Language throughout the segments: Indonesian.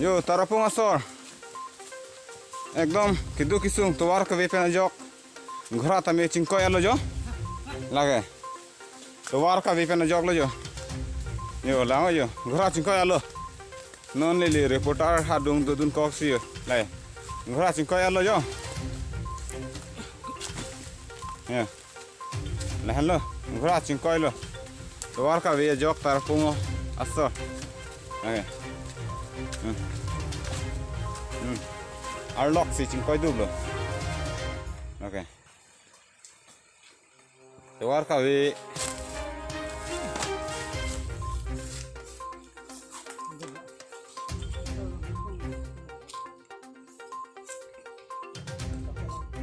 Yo tarapung asor. Ekdom kidu kisung tuar ke bepen jok. Ghora tame chingko yalo jo. Lage. Tuar ka bepen jok lo jo. Yo lango yo. Ghora chingko yalo. Non lili reporter hadung dudun koksi yo. Lai. Ghora chingko yalo jo. Ya. Lahan lo. Ghora chingko yalo. Tuar ka be jok tarapung asor. Lage. Arlock si chingkoy dublo. Okay. Tuar ka we.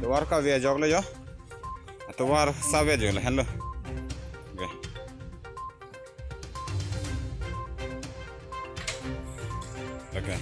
Tuar ka we joglo jo. Tuar sabe jo hello. Okay. Okay.